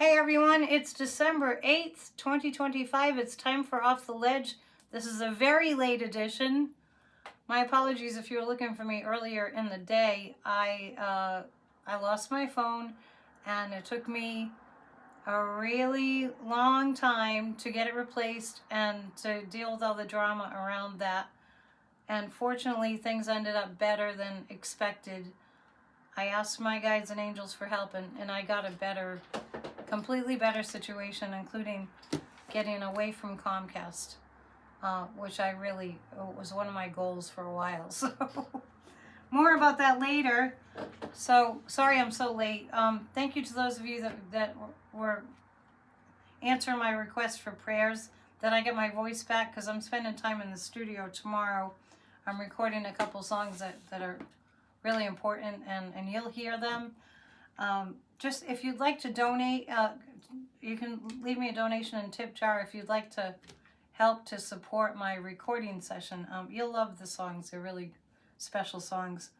Hey everyone, it's December 8th, 2025. It's time for Off the Ledge. This is a very late edition. My apologies if you were looking for me earlier in the day. I lost my phone and it took me a really long time to get it replaced and to deal with all the drama around that. And fortunately, things ended up better than expected. I asked my guides and angels for help and I got a completely better situation, including getting away from Comcast, which I really was one of my goals for a while. So more about that later. So sorry I'm so late. Thank you to those of you that were answering my request for prayers, that I get my voice back, because I'm spending time in the studio tomorrow. I'm recording a couple songs that are really important, and you'll hear them. Just if you'd like to donate, you can leave me a donation and tip jar if you'd like to help to support my recording session. You'll love the songs. They're really special songs,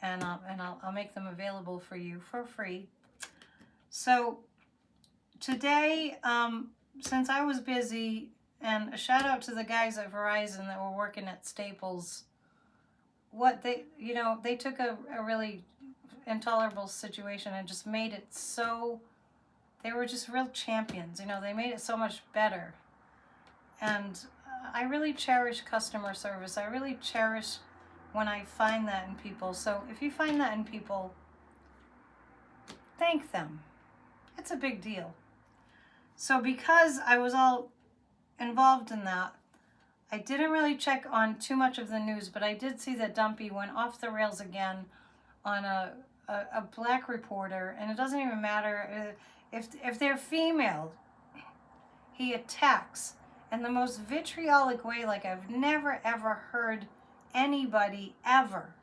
and I'll make them available for you for free. So today, since I was busy, and a shout out to the guys at Verizon that were working at Staples, they took a really intolerable situation and just made it so, they were just real champions. They made it so much better. And I really cherish customer service. I really cherish when I find that in people. So if you find that in people, thank them. It's a big deal. So because I was all involved in that, I didn't really check on too much of the news, but I did see that Dumpy went off the rails again on a black reporter, and it doesn't even matter if they're female. He attacks in the most vitriolic way, like I've never ever heard anybody ever.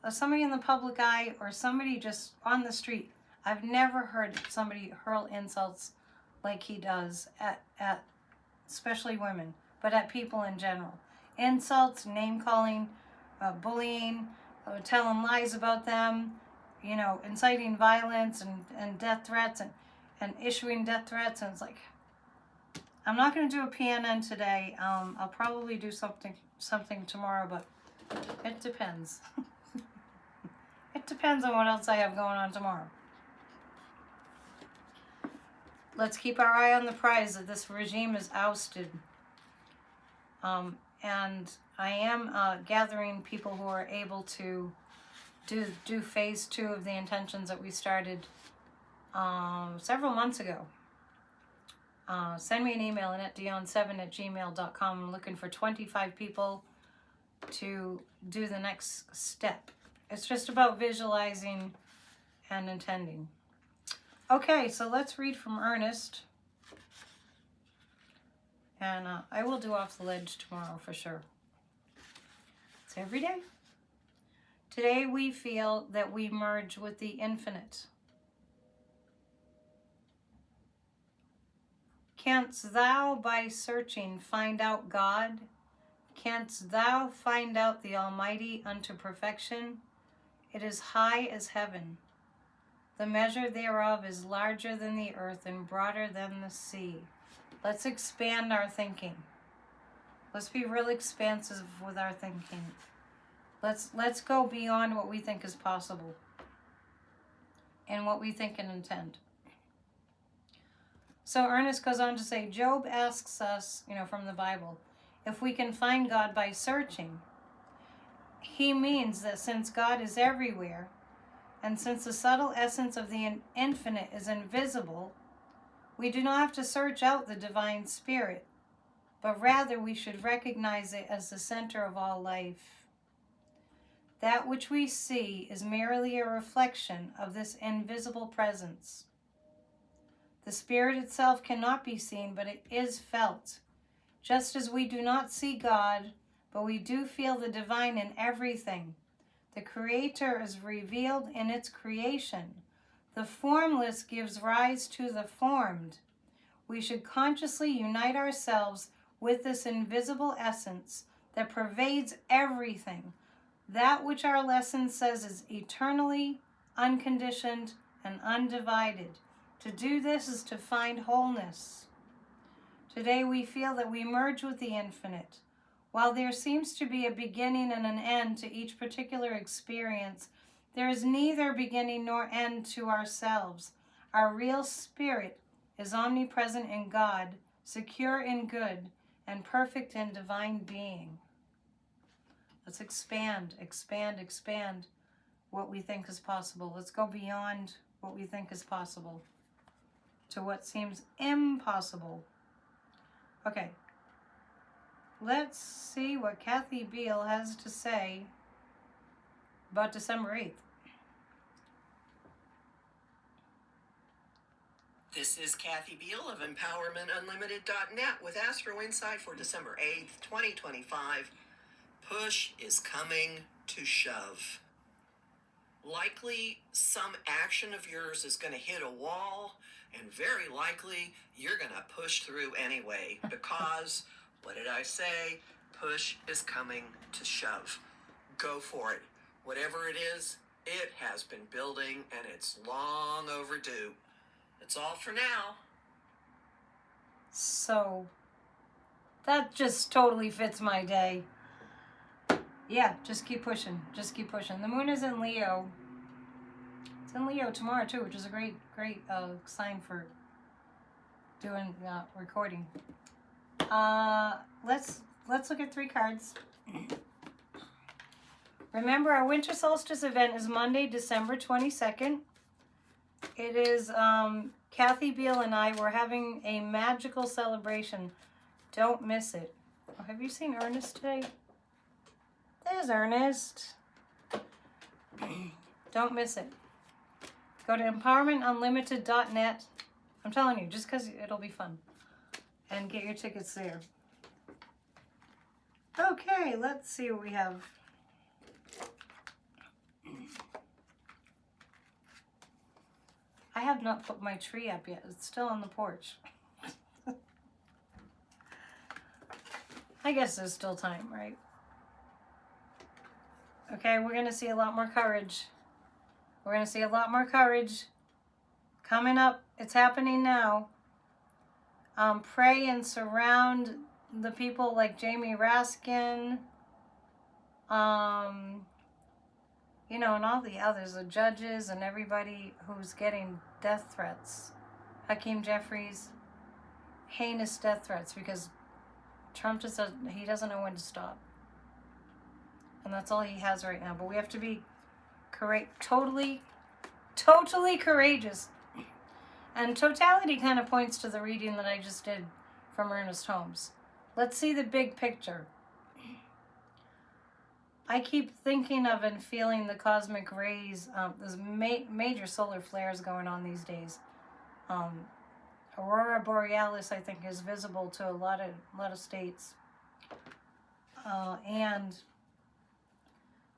Somebody in the public eye or somebody just on the street. I've never heard somebody hurl insults like he does at especially women, but at people in general. Insults, name calling, bullying, telling lies about them, inciting violence and death threats and issuing death threats. And it's like, I'm not going to do a PNN today. I'll probably do something tomorrow, but it depends. It depends on what else I have going on tomorrow. Let's keep our eye on the prize that this regime is ousted. And I am gathering people who are able to do phase 2 of the intentions that we started several months ago. Send me an email, AnnetteDion7@gmail.com. I'm looking for 25 people to do the next step. It's just about visualizing and intending. Okay, so let's read from Ernest. And I will do Off the Ledge tomorrow for sure. It's every day. Today we feel that we merge with the infinite. Canst thou by searching find out God? Canst thou find out the Almighty unto perfection? It is high as heaven. The measure thereof is larger than the earth and broader than the sea. Let's expand our thinking. Let's be real expansive with our thinking. Let's go beyond what we think is possible and what we think and intend. So Ernest goes on to say, Job asks us, from the Bible, if we can find God by searching. He means that since God is everywhere, and since the subtle essence of the infinite is invisible, we do not have to search out the divine spirit, but rather we should recognize it as the center of all life. That which we see is merely a reflection of this invisible presence. The spirit itself cannot be seen, but it is felt. Just as we do not see God, but we do feel the divine in everything. The Creator is revealed in its creation. The formless gives rise to the formed. We should consciously unite ourselves with this invisible essence that pervades everything. That which our lesson says is eternally unconditioned and undivided. To do this is to find wholeness. Today we feel that we merge with the infinite. While there seems to be a beginning and an end to each particular experience, there is neither beginning nor end to ourselves. Our real spirit is omnipresent in God, secure in good, and perfect in divine being. Let's expand what we think is possible. Let's go beyond what we think is possible to what seems impossible. Okay, let's see what Kathy Beale has to say about December 8th. This is Kathy Beale of EmpowermentUnlimited.net with Astro Insight for December 8th, 2025. Push is coming to shove. Likely some action of yours is going to hit a wall, and very likely you're going to push through anyway because, what did I say? Push is coming to shove. Go for it. Whatever it is, it has been building and it's long overdue. That's all for now. So, that just totally fits my day. Yeah, just keep pushing. Just keep pushing. The moon is in Leo. It's in Leo tomorrow too, which is a great sign for doing recording. Let's look at 3 cards. Remember, our winter solstice event is Monday, December 22nd. It is Kathy Beale and I. We're having a magical celebration. Don't miss it. Oh, have you seen Ernest today? There's Ernest. Don't miss it. Go to EmpowermentUnlimited.net. I'm telling you, just because it'll be fun. And get your tickets there. Okay, let's see what we have. I have not put my tree up yet. It's still on the porch. I guess there's still time, right? Okay, we're going to see a lot more courage. We're going to see a lot more courage coming up. It's happening now. Pray and surround the people like Jamie Raskin, you know, and all the others, the judges and everybody who's getting death threats. Hakeem Jeffries, heinous death threats because Trump just said he doesn't know when to stop. And that's all he has right now. But we have to be totally courageous. And totality kind of points to the reading that I just did from Ernest Holmes. Let's see the big picture. I keep thinking of and feeling the cosmic rays. There's major solar flares going on these days. Aurora Borealis, I think, is visible to a lot of states. And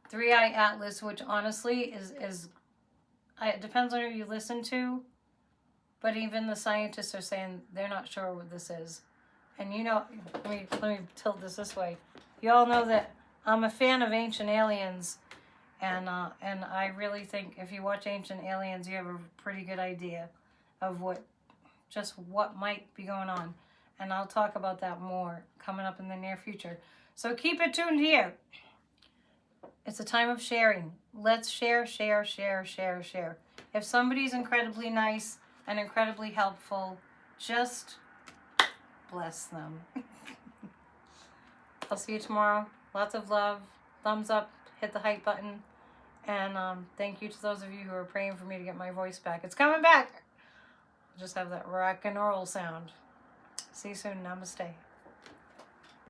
Three-Eye Atlas, which honestly is it depends on who you listen to, but even the scientists are saying they're not sure what this is. And you know, let me tilt this way. You all know that I'm a fan of Ancient Aliens, and I really think if you watch Ancient Aliens, you have a pretty good idea of what might be going on. And I'll talk about that more coming up in the near future. So keep it tuned here. It's a time of sharing. Let's share. If somebody's incredibly nice and incredibly helpful, just bless them. I'll see you tomorrow. Lots of love. Thumbs up. Hit the hype button. And thank you to those of you who are praying for me to get my voice back. It's coming back. I just have that rock and roll sound. See you soon. Namaste.